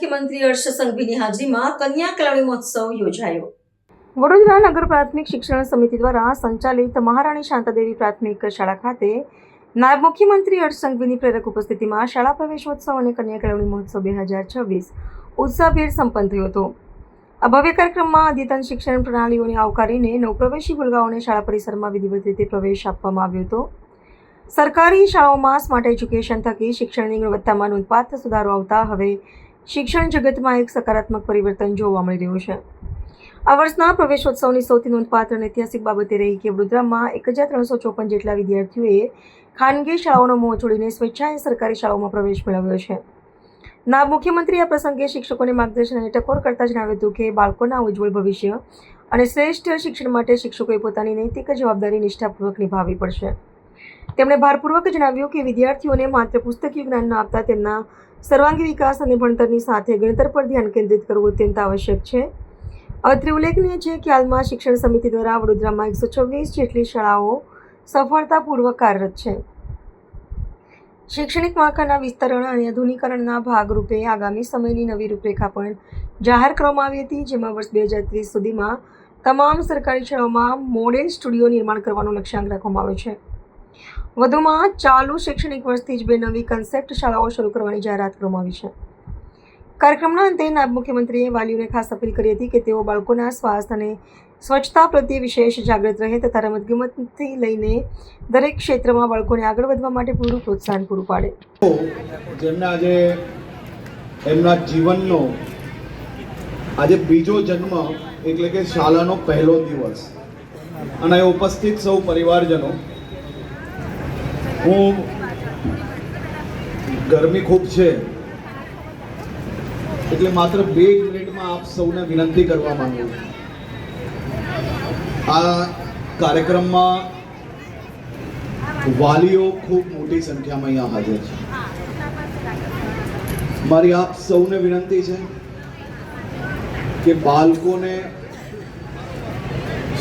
મુખ્યમંત્રી હર્ષ સંઘવીની હાજરીમાં કન્યા કેળવણી મહોત્સવ યોજાયો। વડોદરા નગર પ્રાથમિક શિક્ષણ સમિતિ દ્વારા સંચાલિત મહારાણી શાંતાદેવી પ્રાથમિક શાળા ખાતે નાયબ મુખ્યમંત્રી હર્ષ સંઘવીની પ્રેરક ઉપસ્થિતિમાં શાળા પ્રવેશોત્સવ અને કન્યા કેળવણી મહોત્સવ 2026 ઉત્સાહભેર સંપન્ન થયો હતો। આ ભવ્ય કાર્યક્રમમાં અદ્યતન શિક્ષણ પ્રણાલીઓને આવકારીને નવપ્રવેશી ગુલગાઓને શાળા પરિસરમાં વિધિવત રીતે પ્રવેશ આપવામાં આવ્યો હતો। સરકારી શાળાઓમાં સ્માર્ટ એજ્યુકેશન થકી શિક્ષણની ગુણવત્તામાં નોંધપાત્ર સુધારો આવતા હવે શિક્ષણ જગતમાં એક સકારાત્મક પરિવર્તન જોવા મળી રહ્યું છે। આ વર્ષના પ્રવેશોત્સવની સૌથી નોંધપાત્ર અને ઐતિહાસિક બાબત એ રહી કે વડોદરામાં 1354 જેટલા વિદ્યાર્થીઓએ ખાનગી શાળાઓનો મોહ છોડીને સ્વેચ્છાએ સરકારી શાળાઓમાં પ્રવેશ મેળવ્યો છે। નાયબ મુખ્યમંત્રી આ પ્રસંગે શિક્ષકોને માર્ગદર્શન અને ટકોર કરતા જણાવ્યું હતું કે બાળકોના ઉજ્જવળ ભવિષ્ય અને શ્રેષ્ઠ શિક્ષણ માટે શિક્ષકોએ પોતાની નૈતિક જવાબદારી નિષ્ઠાપૂર્વક નિભાવવી પડશે। તેમણે ભારપૂર્વક જણાવ્યું કે વિદ્યાર્થીઓને માત્ર પુસ્તકીય જ્ઞાન ન આપતા તેમના સર્વાંગી વિકાસ અને ભણતરની સાથે ગણતર પર ધ્યાન કેન્દ્રિત કરવું અત્યંત આવશ્યક છે। અત્રે ઉલ્લેખનીય છે કે હાલમાં શિક્ષણ સમિતિ દ્વારા વડોદરામાં 126 જેટલી શાળાઓ સફળતાપૂર્વક કાર્યરત છે। શૈક્ષણિક માળખાના વિસ્તરણ અને આધુનિકીકરણના ભાગરૂપે આગામી સમયની નવી રૂપરેખા પણ જાહેર કરવામાં આવી હતી, જેમાં વર્ષ 2030 સુધીમાં તમામ સરકારી શાળાઓમાં મોડેલ સ્ટુડિયો નિર્માણ કરવાનો લક્ષ્યાંક રાખવામાં આવ્યો છે। વધુમાં ચાલુ શૈક્ષણિક વર્ષથી જ 2 નવી કન્સેપ્ટ શાળાઓ શરૂ કરવાની જાહેરાત કરવામાં આવી છે। કાર્યક્રમના અંતે નાયબ મુખ્યમંત્રીએ વાલીઓને ખાસ અપીલ કરી હતી કે તેઓ બાળકોના સ્વાસ્થ્ય અને સ્વચ્છતા પ્રત્યે વિશેષ જાગૃત રહે તથા રમતગમતથી લઈને દરેક ક્ષેત્રમાં બાળકોને આગળ વધવા માટે પૂરું પ્રોત્સાહન પૂરું પાડે। જેમને આજે એમના જીવનનો આજે બીજો જન્મ એટલે કે શાળાનો પહેલો દિવસ અને ઉપસ્થિત સૌ પરિવારજનો, હું ગરમી ખૂબ છે એટલે માત્ર 2 મિનિટમાં આપ સૌને વિનંતી કરવા માંગુ છું। આ કાર્યક્રમમાં વાલીઓ ખૂબ મોટી સંખ્યામાં અહીંયા હાજર છે। મારી આપ સૌને વિનંતી છે કે બાળકોને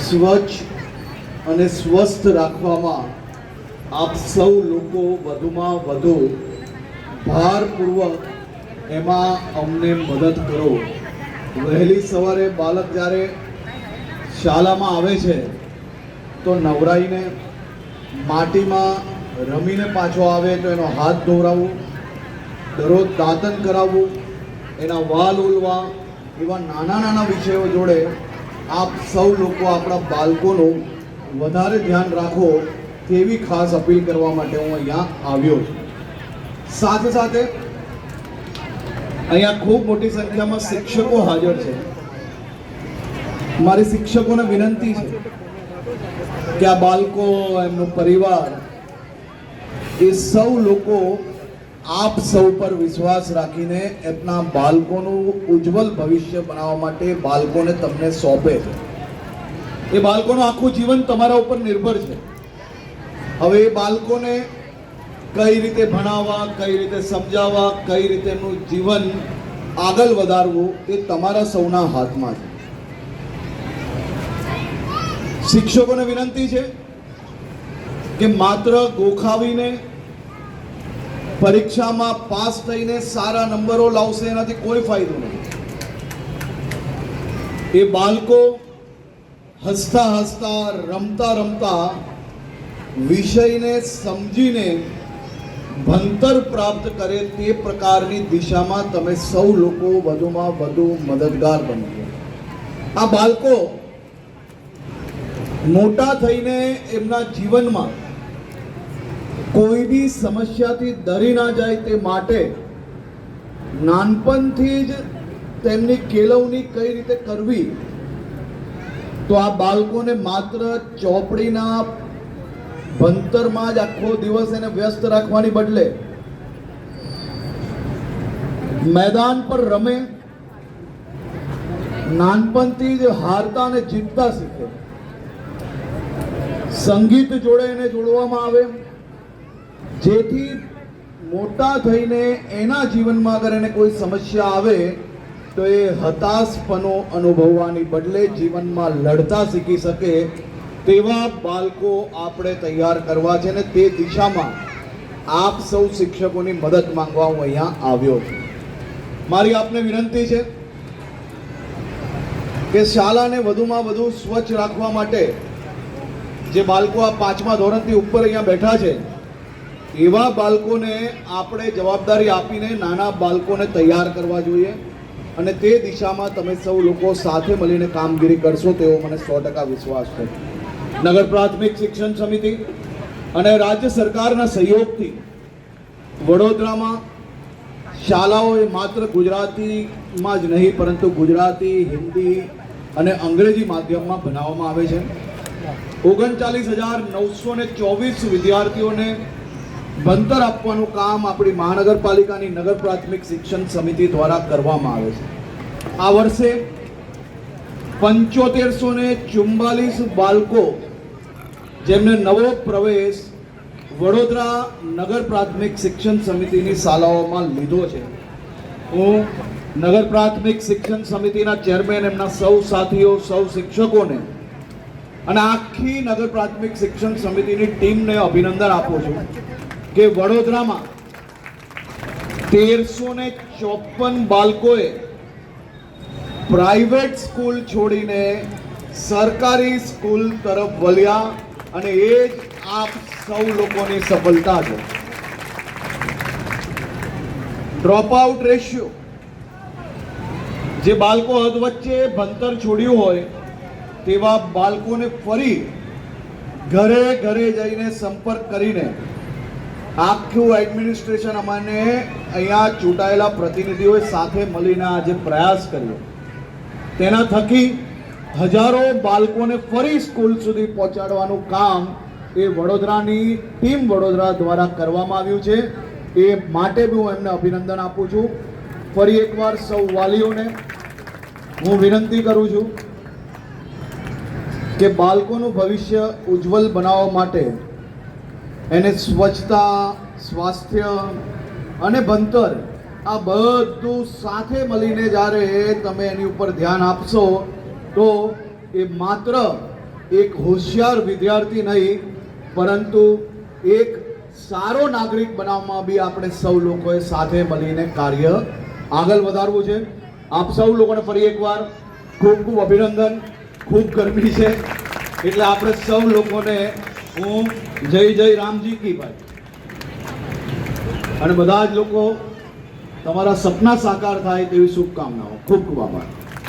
સ્વચ્છ અને સ્વસ્થ રાખવામાં આપ સૌ લોકો વધુમાં વધુ ભારપૂર્વક એમાં અમને મદદ કરો। વહેલી સવારે બાળક જ્યારે શાળામાં આવે છે તો નવરાઈને માટીમાં રમીને પાછો આવે તો એનો હાથ ધોવરાવવું, દરરોજ દાંતન કરાવવું, એના વાલ ઉલવા, એવા નાના નાના વિષયો જોડે આપ સૌ લોકો આપણા બાળકોનું વધારે ધ્યાન રાખો તેવી ખાસ અપીલ કરવા માટે હું અહીંયા આવ્યો છું। સાથે સાથે અહીંયા ખૂબ મોટી સંખ્યામાં શિક્ષકો હાજર છે। મારી શિક્ષકોને વિનંતી છે કે આ બાળકો, એમનો પરિવાર, એ સૌ લોકો આપ સૌ પર વિશ્વાસ રાખીને એમના બાળકોનું ઉજ્જવલ ભવિષ્ય બનાવવા માટે બાળકોને તમને સોંપે છે। એ બાળકોનું આખું જીવન તમારા ઉપર નિર્ભર છે। હવે એ બાળકોને કઈ રીતે ભણાવવા, કઈ રીતે સમજાવવા, કઈ રીતે એમનું જીવન આગળ વધારવું એ તમારા સૌના હાથમાં છે। શિક્ષકોને વિનંતી છે કે માત્ર ગોખાવીને પરીક્ષામાં પાસ થઈને સારા નંબરો લાવશે એનાથી કોઈ ફાયદો નથી। એ બાળકો હસતા હસતા, રમતા રમતા વિષયને સમજીને ભણતર પ્રાપ્ત કરે તે પ્રકારની દિશામાં તમે સૌ લોકો વધુમાં વધુ મદદગાર બનજો। આ બાળકો મોટા થઈને એમના જીવનમાં કોઈ બી સમસ્યાથી ડરી ના જાય તે માટે નાનપણથી જ તેમની કેળવણી કઈ રીતે કરવી, તો આ બાળકોને માત્ર ચોપડીના ભણતરમાં જ આખો દિવસ એને વ્યસ્ત રાખવાની બદલે મેદાન પર રમે, નાનપણથી જ હારતા અને જીતતા શીખે, સંગીત જોડે એને જોડવામાં આવે, જેથી મોટા થઈને એના જીવનમાં અગર એને કોઈ સમસ્યા આવે તો એ હતાશપણો અનુભવવાની બદલે જીવનમાં લડતા શીખી શકે તેવા બાળકો આપણે તૈયાર કરવા છે ને તે દિશામાં આપ સૌ શિક્ષકોની મદદ માંગવા હું અહીંયા આવ્યો છું। મારી આપને વિનંતી છે કે શાળાને વધુમાં વધુ સ્વચ્છ રાખવા માટે જે બાળકો આ 5મા ધોરણથી ઉપર અહીંયા બેઠા છે એવા બાળકોને આપણે જવાબદારી આપીને નાના બાળકોને તૈયાર કરવા જોઈએ અને તે દિશામાં તમે સૌ લોકો સાથે મળીને કામગીરી કરશો તેવો મને 100% વિશ્વાસ છે. નગર પ્રાથમિક શિક્ષણ સમિતિ અને રાજ્ય સરકારના સહયોગથી વડોદરામાં શાળાઓ એ માત્ર ગુજરાતીમાં જ નહીં પરંતુ ગુજરાતી, હિન્દી અને અંગ્રેજી માધ્યમમાં ભણાવવામાં આવે છે. 39,924 વિદ્યાર્થીઓને ભણતર આપવાનું કામ આપણી મહાનગરપાલિકાની નગર પ્રાથમિક શિક્ષણ સમિતિ દ્વારા કરવામાં આવે છે. આ વર્ષે 7544 બાળકો જેમને નવો પ્રવેશ વડોદરા નગર પ્રાથમિક શિક્ષણ સમિતિની શાળાઓમાં લીધો છે. હું નગર પ્રાથમિક શિક્ષણ સમિતિના ચેરમેન, એમના સૌ સાથીઓ, સૌ શિક્ષકોને અને આખી નગર પ્રાથમિક શિક્ષણ સમિતિની ટીમને અભિનંદન આપું છું કે વડોદરામાં 1354 બાળકોએ પ્રાઇવેટ સ્કૂલ છોડીને સરકારી સ્કૂલ તરફ વળ્યા અને એ જ આપ સૌ લોકોની સફળતા છે. ડ્રોપ આઉટ રેશિયો, જે બાળકો હદ વચ્ચે ભણતર છોડ્યું હોય તેવા બાળકોને ફરી ઘરે ઘરે જઈને સંપર્ક કરીને આખું એડમિનિસ્ટ્રેશન અમને અહીંયા ચૂંટાયેલા પ્રતિનિધિઓએ સાથે મળીને આજે પ્રયાસ કર્યો, તેના થકી હજારો બાળકોને ફરી સ્કૂલ સુધી પહોંચાડવાનું કામ એ વડોદરાની ટીમ વડોદરા દ્વારા કરવામાં આવ્યું છે. એ માટે બી હું એમને અભિનંદન આપું છું. ફરી એકવાર સૌ વાલીઓને હું વિનંતી કરું છું કે બાળકોનું ભવિષ્ય ઉજ્જવલ બનાવવા માટે એને સ્વચ્છતા, સ્વાસ્થ્ય અને ભણતર આ બધું સાથે મળીને જ્યારે તમે એની ઉપર ધ્યાન આપશો તો એ માત્ર એક હોશિયાર વિદ્યાર્થી નહીં પરંતુ એક સારો નાગરિક બનાવવામાં બી આપણે સૌ લોકોએ સાથે મળીને કાર્ય આગળ વધારવું છે. આપ સૌ લોકોને ફરી એકવાર ખૂબ ખૂબ અભિનંદન. ખૂબ ગરમી છે એટલે આપણે સૌ લોકોને હું જય જય રામજી કી ભાઈ અને બધા જ લોકો તમારા સપના સાકાર થાય તેવી શુભકામનાઓ. ખૂબ ખૂબ આભાર.